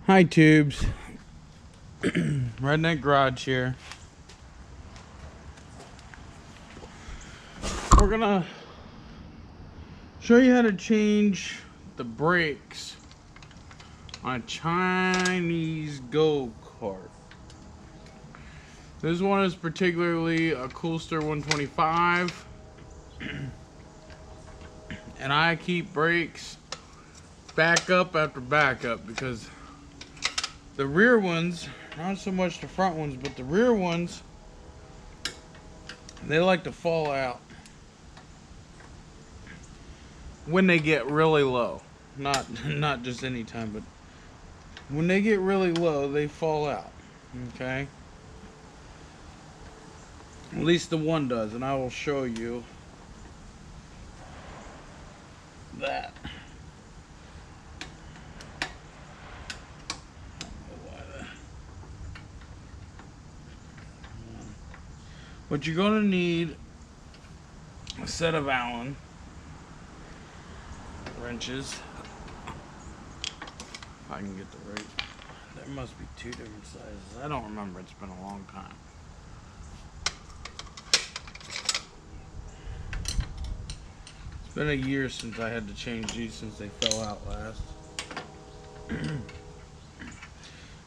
Hi tubes. Redneck Garage here. We're gonna show you how to change the brakes on a Chinese go-kart. This one is particularly a Coolster 125, and I keep brakes backup after backup because the rear ones, not so much the front ones, but the rear ones, they like to fall out when they get really low. Not just any time, but when they get really low, they fall out. Okay? At least the one does, and I will show you that. But you're going to need a set of Allen wrenches. If I can get the right. There must be two different sizes. I don't remember. It's been a long time. It's been a year since I had to change these since they fell out last.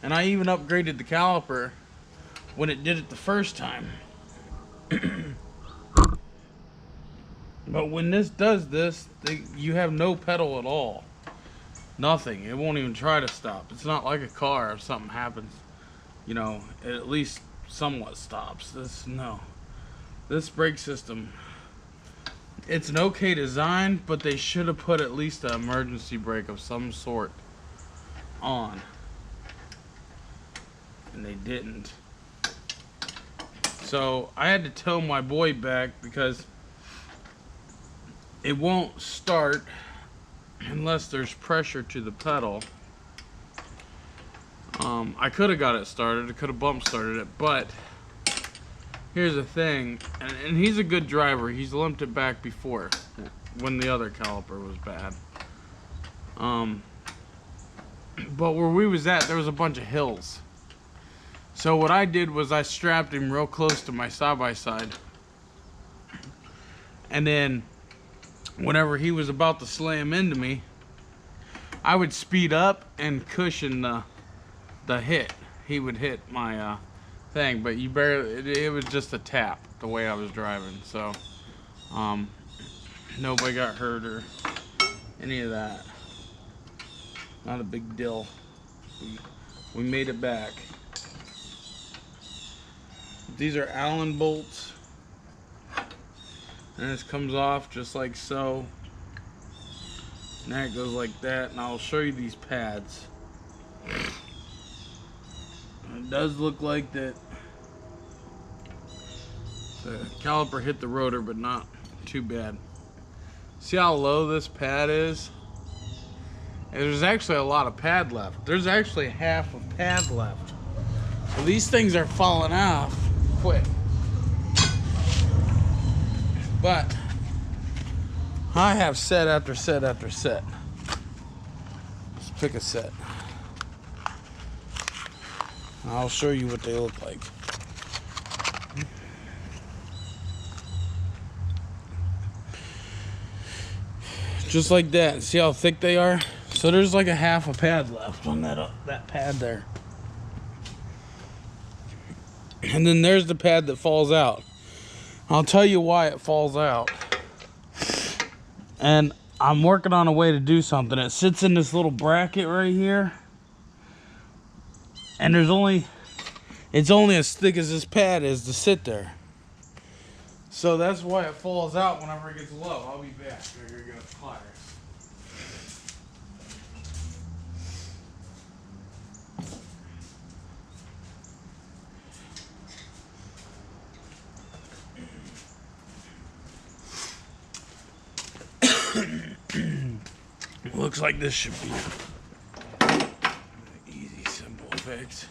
And I even upgraded the caliper when it did it the first time. But when this does this, you have no pedal at all. Nothing. It won't even try to stop. It's not like a car. If something happens, you know, it at least somewhat stops. This brake system, it's an okay design, but they should have put at least an emergency brake of some sort on. And they didn't. So I had to tow my boy back because it won't start unless there's pressure to the pedal. I could have got it started. I could have bump started it, but here's the thing, and he's a good driver. He's limped it back before when the other caliper was bad. But where we was at, there was a bunch of hills. So what I did was I strapped him real close to my side-by-side, and then whenever he was about to slam into me, I would speed up and cushion the hit. He would hit my thing, but it was just a tap the way I was driving. So nobody got hurt or any of that. Not a big deal. We made it back. These are Allen bolts, and this comes off just like so. And that goes like that, and I'll show you these pads. It does look like that the caliper hit the rotor, but not too bad. See how low this pad is? And there's actually a lot of pad left. There's actually half of pad left. So these things are falling off quick. But I have set after set after set. Let's pick a set. I'll show you what they look like. Just like that. See how thick they are? So there's like a half a pad left on that pad there. And then there's the pad that falls out. I'll tell you why it falls out. And I'm working on a way to do something. It sits in this little bracket right here. And it's only as thick as this pad is to sit there. So that's why it falls out whenever it gets low. I'll be back. Here we go, pliers. Looks like this should be an easy, simple fix.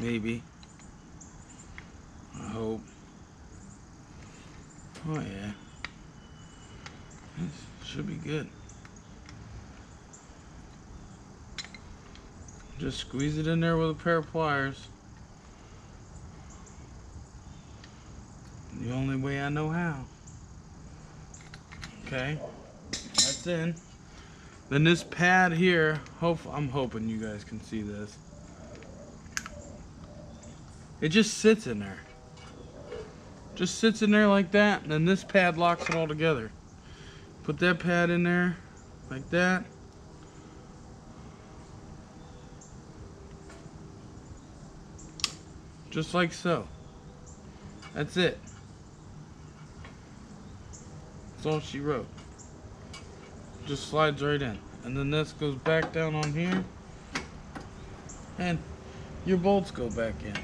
Maybe. hope. Oh yeah. This should be good. Just squeeze it in there with a pair of pliers. The only way I know how. Okay, that's in. Then this pad here, I'm hoping you guys can see this. It just sits in there. Just sits in there like that, and then this pad locks it all together. Put that pad in there, like that. Just like so. That's it. That's all she wrote. Just slides right in. And then this goes back down on here. And your bolts go back in.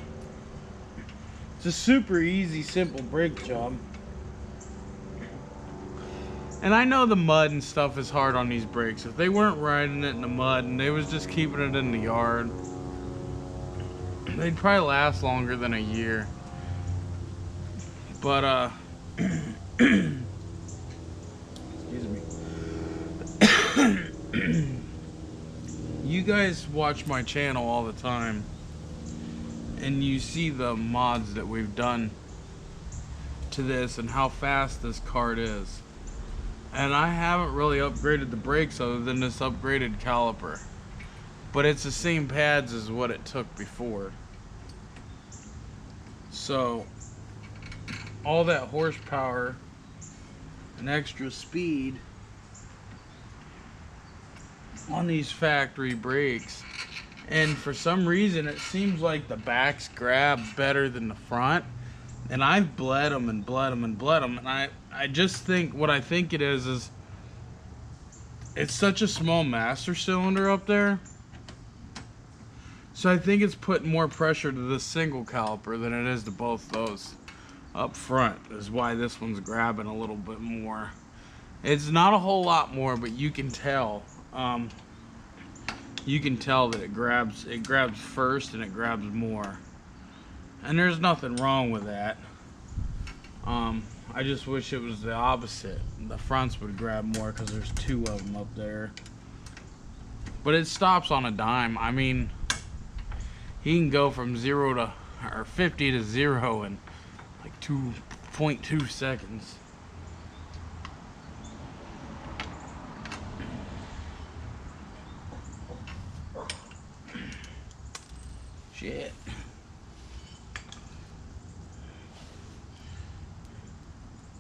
It's a super easy, simple brake job. And I know the mud and stuff is hard on these brakes. If they weren't riding it in the mud and they was just keeping it in the yard, they'd probably last longer than a year. But excuse me. You guys watch my channel all the time, and you see the mods that we've done to this and how fast this kart is. And I haven't really upgraded the brakes other than this upgraded caliper. But it's the same pads as what it took before. So all that horsepower and extra speed on these factory brakes, and for some reason it seems like the backs grab better than the front, and I've bled them and bled them and bled them, and I just think what I think it is it's such a small master cylinder up there, so I think it's putting more pressure to this single caliper than it is to both those up front, is why this one's grabbing a little bit more. It's not a whole lot more, but you can tell. You can tell that it grabs first and it grabs more, and there's nothing wrong with that. I just wish it was the opposite. The fronts would grab more because there's two of them up there. But it stops on a dime. I mean, he can go from 50 to 0 in like 2.2 seconds. Shit.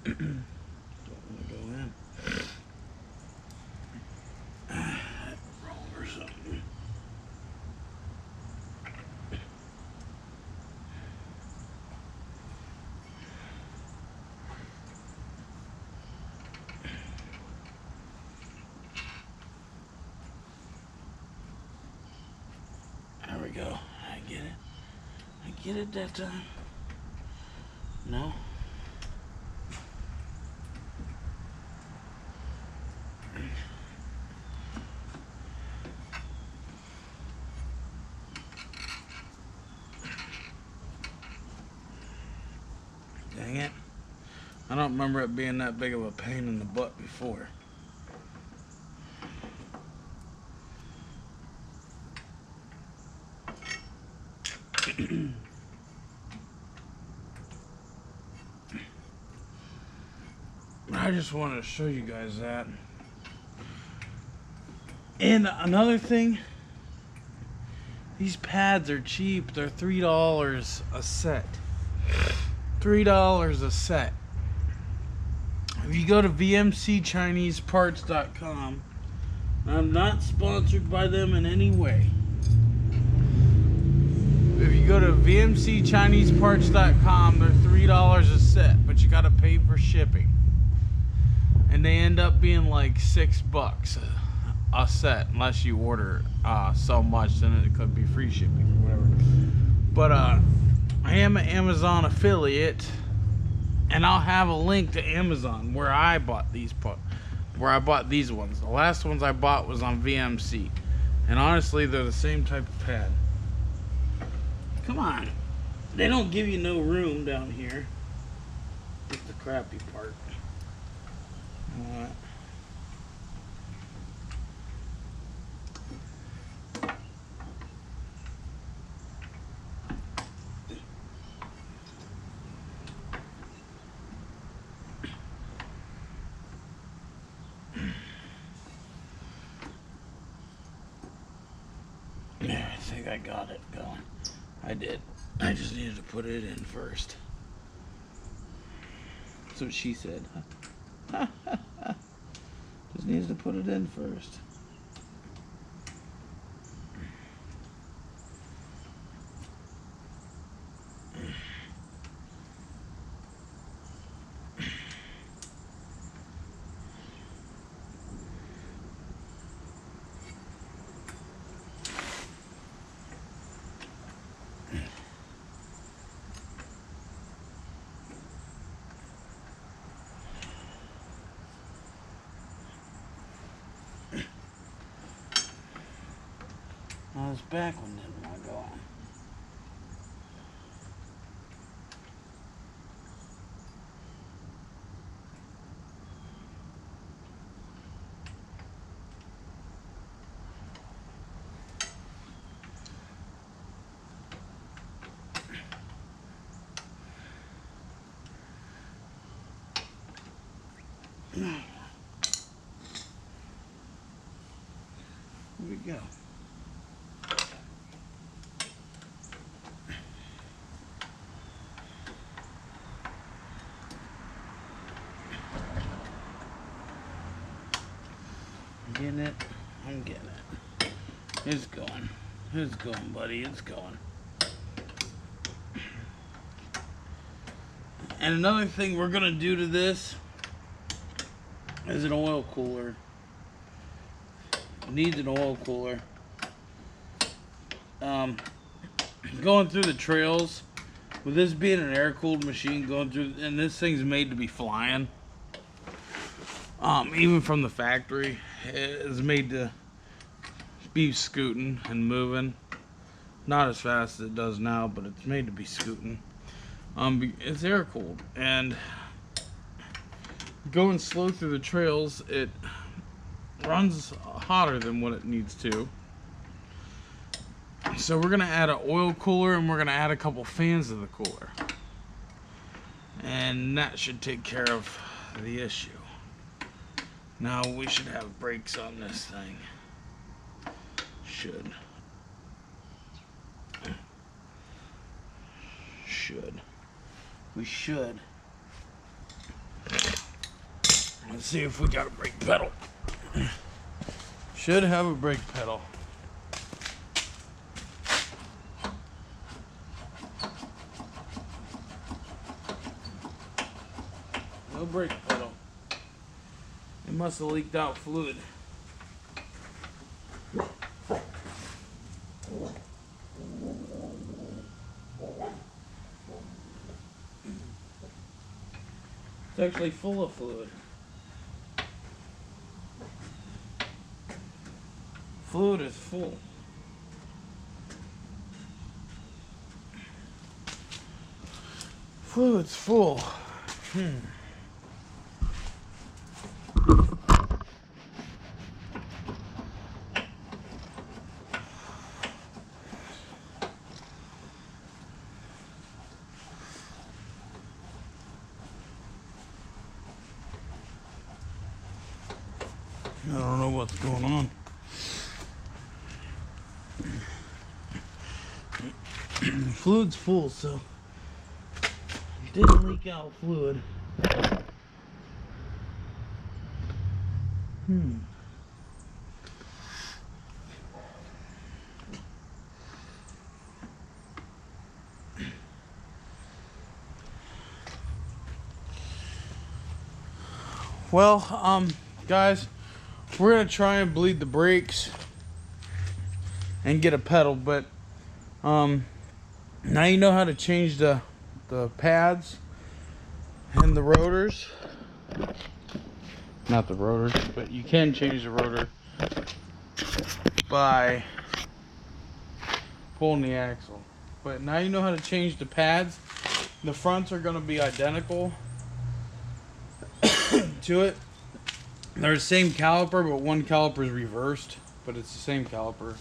Don't want to go in. Wrong or something. There we go. I get it. I get it that time. No. Dang it. I don't remember it being that big of a pain in the butt before. I just wanted to show you guys that. And another thing, these pads are cheap. They're $3 a set. $3 a set. If you go to vmcchineseparts.com, I'm not sponsored by them in any way. If you go to vmcchineseparts.com, they're $3 a set, but you gotta pay for shipping. And they end up being like $6 a set, unless you order so much, then it could be free shipping or whatever. But I am an Amazon affiliate, and I'll have a link to Amazon where I bought these ones. The last ones I bought was on VMC, and honestly, they're the same type of pad. Come on, They don't give you no room down here. That's the crappy part. Alright. Yeah, I think I got it going. I did. I just needed to put it in first. That's what she said. Just needs to put it in first. Now this back one didn't want to go on. Here we go. Getting it? I'm getting it. It's going. It's going, buddy. It's going. And another thing we're going to do to this is an oil cooler. It needs an oil cooler. Going through the trails, with this being an air-cooled machine going through, and this thing's made to be flying. Even from the factory, it's made to be scooting and moving. Not as fast as it does now, but it's made to be scooting. It's air cooled, and going slow through the trails, it runs hotter than what it needs to. So we're gonna add an oil cooler, and we're gonna add a couple fans to the cooler, and that should take care of the issue. Now we should have brakes on this thing. Should. We should. Let's see if we got a brake pedal. Should have a brake pedal. No brake pedal. It must have leaked out fluid. It's actually full of fluid. Fluid is full. Fluid's full. I don't know what's going on. Fluid's full, so it didn't leak out fluid. Well, guys, we're gonna try and bleed the brakes and get a pedal, but now you know how to change the pads and the rotors. Not the rotors, but you can change the rotor by pulling the axle. But now you know how to change the pads. The fronts are going to be identical to it. They're the same caliper, but one caliper is reversed. But it's the same caliper.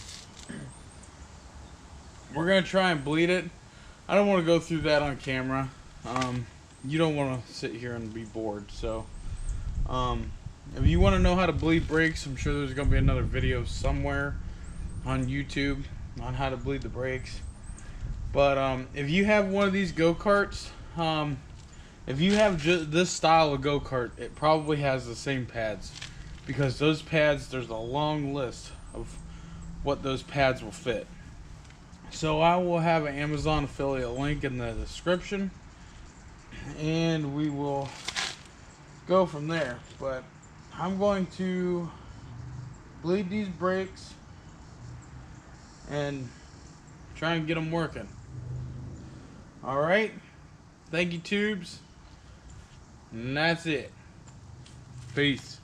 We're going to try and bleed it. I don't want to go through that on camera. You don't want to sit here and be bored. So, if you want to know how to bleed brakes, I'm sure there's going to be another video somewhere on YouTube on how to bleed the brakes. But if you have one of these go-karts, if you have this style of go-kart, it probably has the same pads. Because those pads, there's a long list of what those pads will fit. So I will have an Amazon affiliate link in the description, and we will go from there. But I'm going to bleed these brakes and try and get them working. Alright, thank you, tubes, and that's it. Peace.